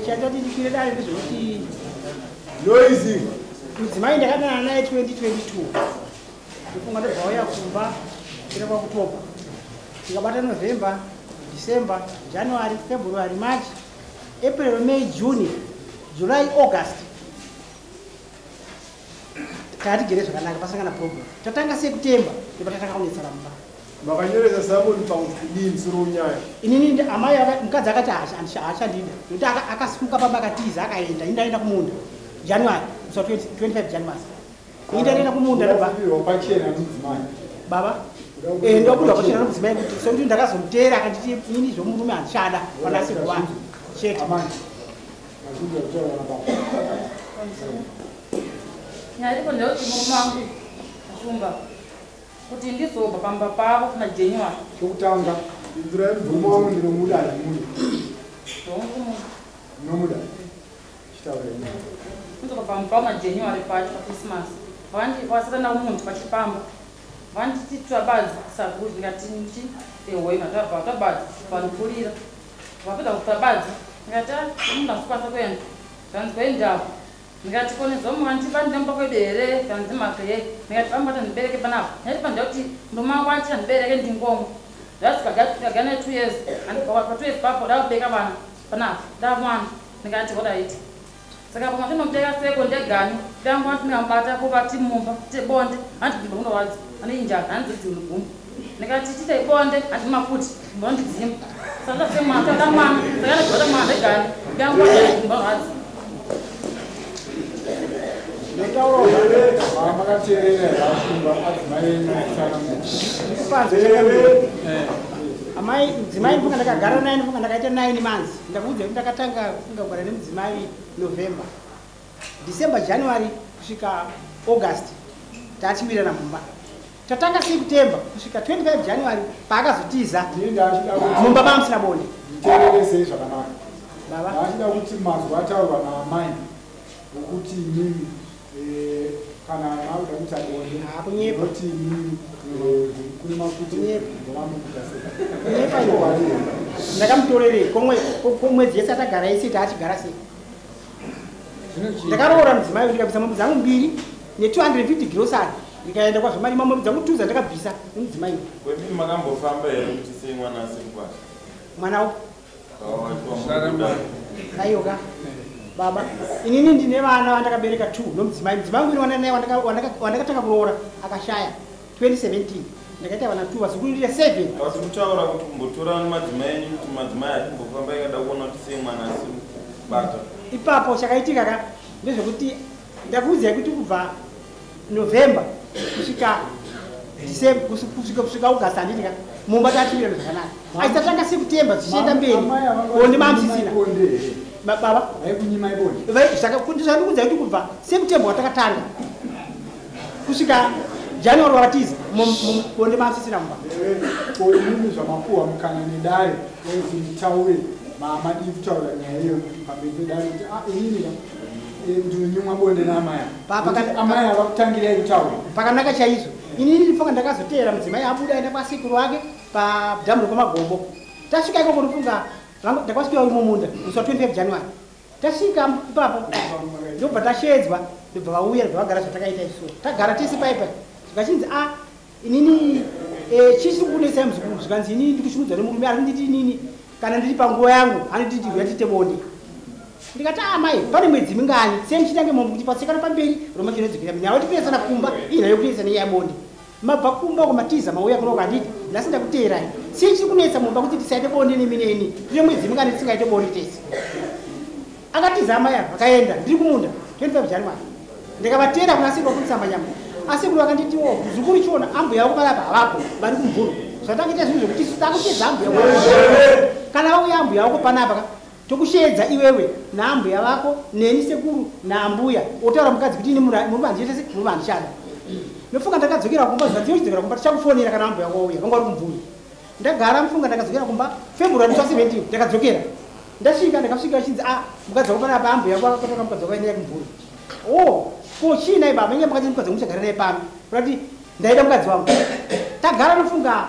chandoti ndikwire dare ndezvekuti noisy mudzimai ndakadana naye 2022 ndifunga ndobva uya kumba kuenda kwakutopa tikabata November, December, January, February, March, April, May, June, July, August. Kati gere zvakanaka pasangana problem. Tatanga September ndipatatanga kunetsara mumba. makanyoresa sabuni paudini suru nyaya Inini ndi amai mukadzi akati ashandida. Kuti akasimuka pamba akatiza akaenda indaenda kumunda. January, so 25 January. Indaenda kumunda ndoba. Wapachena mudzimai. Baba ndokuda kuchena nomudzimai kuti so ndi ndakazomutera akanditi inini zvomurume andishada panasiku wangu. Chete. Amani. Mazungu yakutora baba. Nyariko ndoti mumangu ashumba kuti ndizobva pamba pavo kuna January Chokutanga ndira mvumo wangu ndinomuda ndimuda. ndongo Nomuda. Chitaure. ndizobva pamba pavo kuna January pacho pa Christmas vandi vasana umuntu pachipamba vandi titwabadzi sakuti ngati nchi ewe ngataba tabadzi vanipulira vapedza kutabadzi ngati munhu asukasa kuenda zvanzi kuendapo ndikati kone zomwanti pandemba kwebere kanzi makeye ndikati pambata ndibereke panapo ndati panda kuti ndoma wacha ndibereke ndingomo ndasikagana 2 years andikwa pa 2 years papo ndabeka bana panapo ndamwana ndikati alright saka pamwe ndinobeka seko ndegani ndangwati ndingambata ko bati mumba tebonde anti ndibona wadzi ane njaka anzi dzimugumbu ndikati tite ibonde anti mafuti mbondi dzimba saka semwana ndamwana saka ndibona mwana ndegani ndangwati ndibona wadzi amai mudzimai mfunga ndakagara naye ndifunga ndakaita 9 months ndakuudza kuti ndakatanga kungagara nemudzimai November, December, January kusvika August tatiwirana mumba. Tatanga September kusvika 25 January paakazotiza mumba pamusina bonde. Nditererese zvakanaka. Baba ndachida kuti mazwi ataurwa naamai ukuthi mimi kana nauda kuti adonde kunyepa kuti mimi kune mafuti ndakamutorerei komwedzi yese atagara ese taachigara sei ndakaroora mudzimai ndikabvisa mombe dzangu 2 ne250 grocery ndikaenda kwazvomari mombe dzangu 2 dzandakabvisa nemudzimai kwemini makambofamba here kuti sei mwana asikubasa mwanawo aiyoka baba inini ndine vana vandakabereka 2 nomudzimai mudzimai wangu ini naye wandakatanga kuroora akashaya 2017 ndakaita vana 2 vasikurire 7 asi kutaura kuti kumbotora madzimai enyu kuti madzimai atimbofamba ikada kuona kuti sei mwana asikubata ipapo chakaitika ka ndezvekuti ndakuudzai kuti kubva November kusvika December kusvika August handitika mumba tatiwirana zvakanaka aisatanga September tichienda mberi onde mamsisina baba vaikunyima ibonde zvandikuudza kuti kubva September watakatanga kusvika January wakatiza bonde mamsisina mumba koimimi zvamapuhwa mukana nedare kuti nditaure madii kutaura nyaya iyo pamberi pedare kuti inini ndinonyimwa bonde naamaya amai ava kutangirai kutaura pakanaka chaizvo inini ndifunga ndakazoteera mudzimai abuda aenda kwasekuru wake padhamu rekwamagombo tasvika ikoko ndifunga ndakasvika mumunda musi wa 25 January tasvika ipapo ndobva tashedzwa ndobva vauya ndobva vagara zvatakaita isuo tagara tese paipa zvikachinzi inini chisi kunetsai muzukuru zvikanzi inini ndikushumudza nemurume ari nditi inini kana ndiri panguva yangu handiti yatite bonde ndikati mai pane mwedzi mingani semuchitange mombe kuti patsekana pamberi roma chinodzikira nyawa tipesana kumba inayo kupesana iya bonde mabva kumba kumatiza mauya kunoka anditi ndasinda kuteerai sechi kunetsa mumba kuti tisaite bonde nemineni tine mwedzi mingani tisingaite bonde tese akatiza amai ava akaenda ndiri kumunda 25 January ndikavatera kuna sekuru wakutisamba nyama asekuru akanditiwo zukuru chiona ambuya wako palapa havapo vari kumvuro zvatangaita zvinhu zvokuti takushedza ambuya kana vauya ambuya wako panapa tokushedza iwewe naambuya vako neni sekuru naambuya otaura mukadzi kuti ini murume handiyetese murume handishada nofunga ndakadzokera kumba zvadziyochidzokera kumba tichakufonera kana ambuya wako auya vanga vari kumvuri ndagara mufunga ndakadzokera kumba February 2017 ndakadzokera ndasvika ndakasvika achinzi mukadzi wako panapa ambuya wako akatoka mukadzi wako aendera kumvuri ko chiinai baba inge mukadzi mukadzi muchagara naye pano kuti ndaida mukadzi wangu tagara nofunga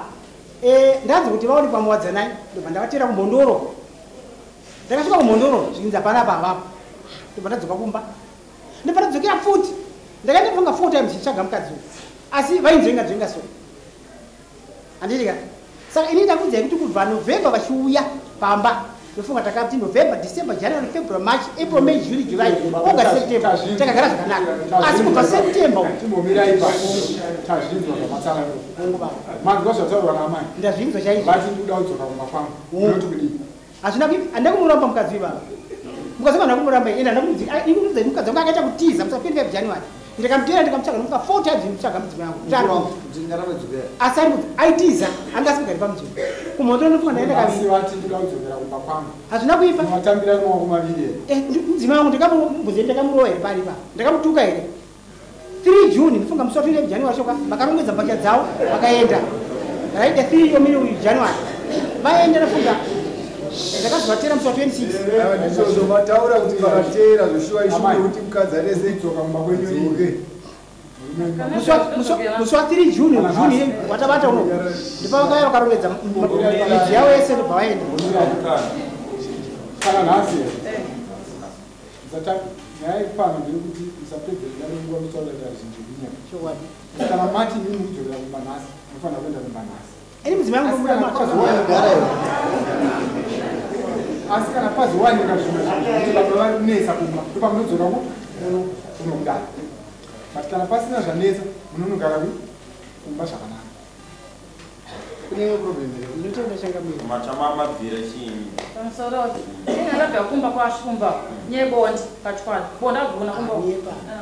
ndanzi kuti vaonekwa muwadzanai ndobva ndakatera kumbondoro ndakasvika kumhondoro zvinzi hapana pavapo ndobva ndadzoka kumba ndobva ndadzokera futi ndakandibvunga 4 times chitsvaga mukadzi uyu asi vainzvenga so handitika saka ini ndakuudzai kuti kubva November vachiuya pamba ndofunga takati November, December, January, February, March, April, May, June, July, August, September takagara zvakanaka asi kubva September timbomirai tazvinzwa zvamatsara manzwa zvataurwa namai ndazvinzwa chaizvo bati ndoda kudzoka kumba kwangu unoti kudii hazvina kuti handina kumuramba mukadzi ivava mukadzi vanhu vakumuramba ende handakumudzai mukadzi wangu akaita kutiza musa 25 January ndikamutera ndikamutsvaga nomuka 4 times ndimutsvaga mudzimai wangu asi ari kuti aitiza angasimugari pamudzimai kumhondoro ndofunga ndaenda kaviri vati ndoda kudzokera kumba kwangu hazvina kuipa watambira maoko maviri mudzimai wangu ndikamubvunzei ndakamurowa here pari pa ndakamutuka here 3 June ndifunga musi wa 25 January shoka vakarongedza mbatya dzavo vakaenda raita 3 yomini January vaenda nafunga ndakazovatera musi wa 26 zomataura kuti vakatera zvoshuwa ishuri kuti mukadzi arese kudzoka kumba kwenyu dzoke musi wa 3 June watabata uno ndipavakaya vakarongedza midzi yavo yese ndobva vaenda kana nhasi nyaya pano ndiri kuti musapedzera nguva musaurira zvinhu zvinyaya kana mati imi mukudzokera kumba nhasi munofanira kuenda kumba nhasi ini mudzimai wangu asi kana pazowanika zvimwe vamwe vanesa kumba ndopamunodzoka kunogara but kana pasina zvanetsa munonogara kumba zvakanaka kunenge problem ndotenda changamira machamamabvira chiinyi pamusoro ndingandabva kumba kwashikumba nyebondi pachwadi bonda kugona kumba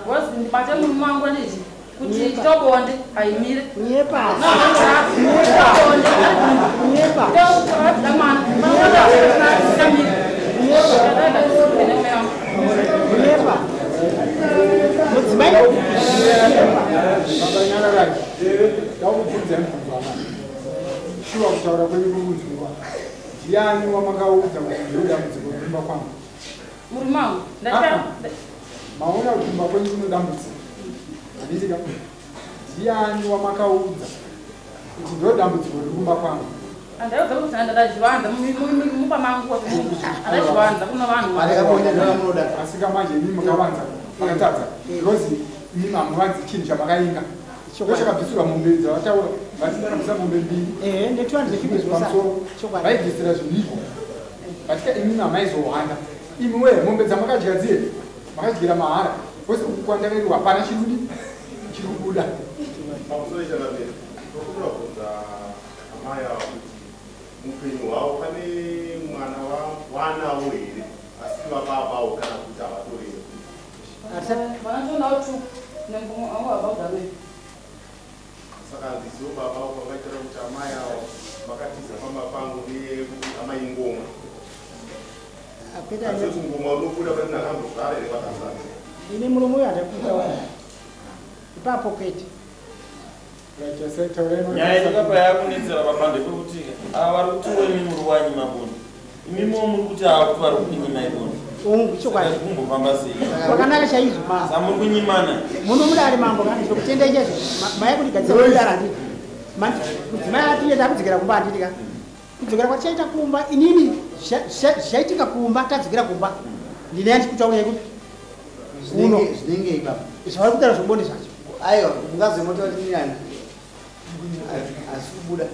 was ndibate murume wangu nditi kuti tobonde aimire kunyepa mudzimai vakanyararai ndakubvunzai mubvunzwana shuwa kutaura kwenyu kungunzwa ndiani wamakaudza kuti ndinodambudziko kumba kwangu murume wangu maona kuti kumba kwenyu kunodambudzika handitika ndiani wamakaudza kuti ndodambudziko rekumba kwangu andauza kuti andadazvivanza mumba mangu adazvivanza kuno vanhu asika manje imi mukavanza makatadza because imi hamuvanzi chinhu chamakainga ndochakabvisirwa mombe dzavataura vatidarabvisa mombe mbiri pamusoro vaibvisira zviniko katika imi hamaizohwanda imi wee mombe dzamakadya dziye makadyira mahara kose kwandakairwa hapana chirudi chiri kubuda pamusoro chanapera tokuraudza amai avo kuti mupenyu hwavo pane mwana wanawo here asi vababawo kana kuti havatorero vanatonawo tu nembuabaudave saka hanziziwo babavo kwakaitira kuti amai avo vakatiza pamba pangu amai ngoma asi ngoma unobuda kuti ndakambogara here vakazara ine murume uyo hatakuita ipapo kwete nyaya inokapa yakunetsera papande pekuti ava vari kuti weni muri wanyi maboni imimiwo muri kuti ava kuti vari kudinyima iboni kumbofamba sei kwakanaka chaizvo sa muri kunyimana muno mudari mambo kana zvokutenda ichezvo mai kudigadzira kudara handiti mudzimai atiye takudzokera kumba handiti ka kudzokera kwatichaita kumba inini zvichaitika kumba tadzokera kumba ndine yandikutaurai kuti uno zvinenge ipapa zvavari kutaura zvobonde zvacho aiwa ungazomota kuti ndiani asi kubuda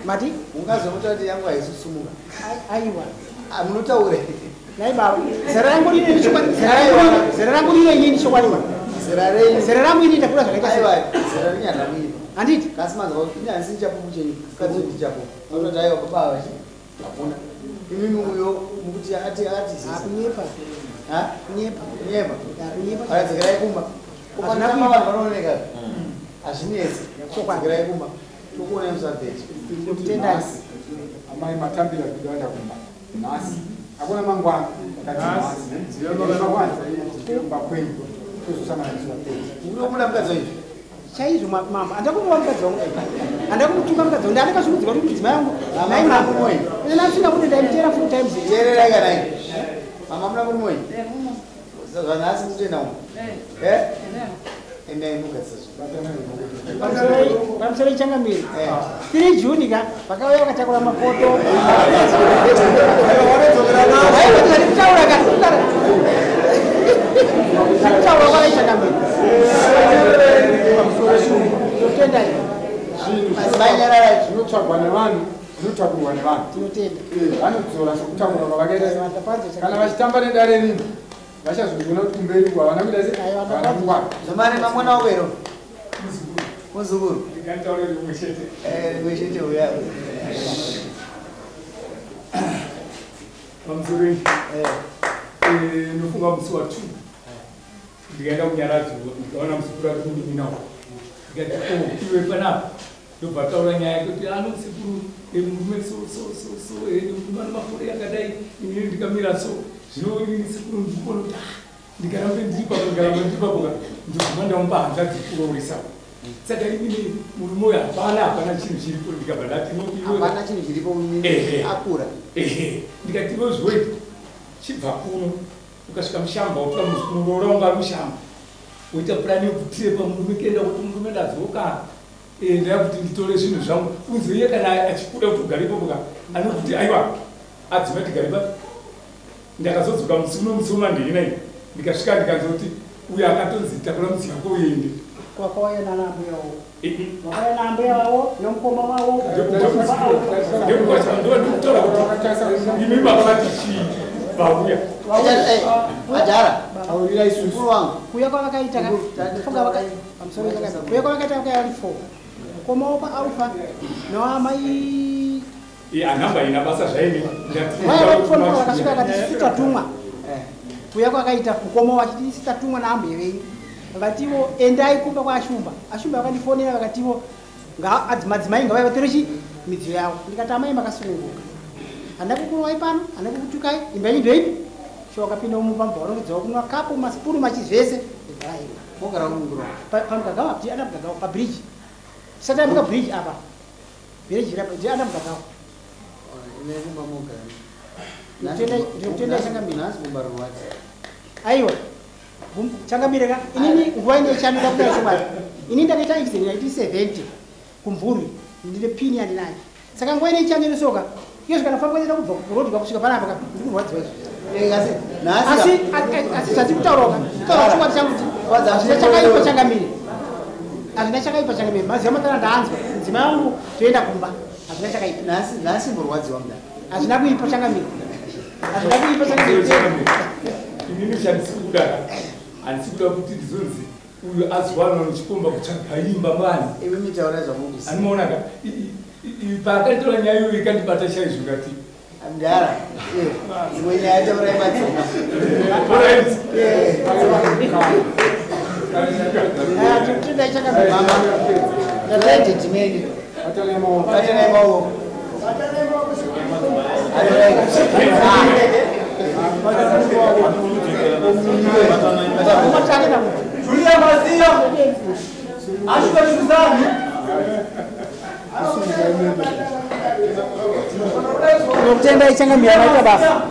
mati ungazomota kuti yangu haisisumuka aiwa munotaure nai baba zera rangu rine inini chokwadiwa zera rangu ini ndakura zvakaita zera rinyada mwiri handiti kasi manzwa kuti inyanisi ndichapupu chenyu kadzi ndichapupu ototi aiwa baba vachi hakuna imimi uyo mukuti akatizisa kunyepa kunyepa akadzokerai kumba kupanama vanhu vanooneka hazvinetsi dzokerai kumba tokuona musabheti ndokutendai amai matambira kuti waenda kumba nhasi hakuna mangwana kumba kwenyu tozosanganiswa unobuda mukadzi waizvo chaizvo mama handakumuva mukadzi wangu handakumutuka mukadzi wangu ndandakazvikudzika kuti mudzimai yangu nai mama ine nasinga kuti ndaimutera full times teererai kanai mama muna muri moyi zvanhasi mutoenda umwe Pamusoro ichangamiri 3 Juni ka pakauya vakachakura mafoto taura kwara ichangamiri totendai zvinotsvagwa nevanhu zvinotsvagurwa nevanhu tinotenda vanodzora sokutaura kwavakaita kana vachitamba nedare rino vachazogona kuti kumberi kwavana kuita sevana kungwana zvomari mamwana wavero muzukuru ndikataure rimwe chete rimwe chete uya pamusoro nofunga musi wa2 ndikaenda kunyaradzo ndikaona musikuru ati kundiminawo ndikati iwe panapa ndobva taura nyaya yekuti musikuru murume murume ano makore akadai inini ndikamira so zvino musikuru ndikuona kuti ndikarambe ndiripapoka ndoguma ndamupa hanzvadzi kurooresa saka inini murume uyu hapana chinhu chiripo ndikabva ndati hapana chinhu chiripo akura ndikati iwe zvoita chibva kuno ukasvika mushamba utora muroora wanga ari mushamba woita purani yekutirepa murume kuenda kuti murume ndadzoka ndakuti nditore zvinhu zvangu unzoiye kana achikuda kuti ugare ipopoka anokuti aiwa adzima tigaripa ndakazodzoka musi unomusoma ndeinai ndikasvika ndikanzoti uyo akatonzi takura musi wako uende kwakauya nanambuyawo wakauya nambuya wavo nomukoma wavo ndokutaura kuti imi makavati chii vauya ajara aurira isusu wangu kuya kwavakaita pamusoro kuya kwavakaita vakaya vari 4 mukoma wavo paufa noamai anhamba ina basa zvaine vakasvika vakati sitatumwa kuya kwakaita mukoma wachiti sitatumwa naambuye venyu vakativo endai kumba kwaashumba ashumba vakandifonera vakativo madzimai ngavai vatore midziyo yavo ndikati amai makasununguka handa kukurovai pano handa kukutukai imba yenyu ndoipi showakapinda mumba varongedziwa kunwa kapu masipunu machizvese mogara kunungura pamugagawa ana mugagawa pabridge tisati ambuka bridge apa bridge rapo ana mugagawa nekumba mogara ndikutenda changamira nasi kumba rwati aiwa changamireka inini nguva ine chanuka kudai chomwari ini ndakaita accident 1970 kumvurwi ndine pini yandinayo saka nguva ine ichanirisoka iyo zvikanafamba kuenda kubva kurodi kwakusvika panapa ndikurwadziwa asi zvati kutaurauka kutaura chikwadi changu kuti hazvina chakaipa changamiri hazvina chakaipa changamiri maziva matana ndaanzwa nzima yangu toenda kumba hazvina chakaipa nasi mborwadziwa mudai hazvina kuipa changamiri hazvina kuipa changamiri inini chandisikuda handisikuda kuti ndizonzi uyu azivanwa nechikomba kuchagaimba mani iwe mitaura zvamubisi anomaonaka paakaitora nyaya iyoyo ikandibata chaizvo ngati mdara imwe nyaya taurai madzima tindai chakamira ndatitimeni batanai maoko Julia Mazia, acho que eu sabe. nokutenda ichangamira naita basa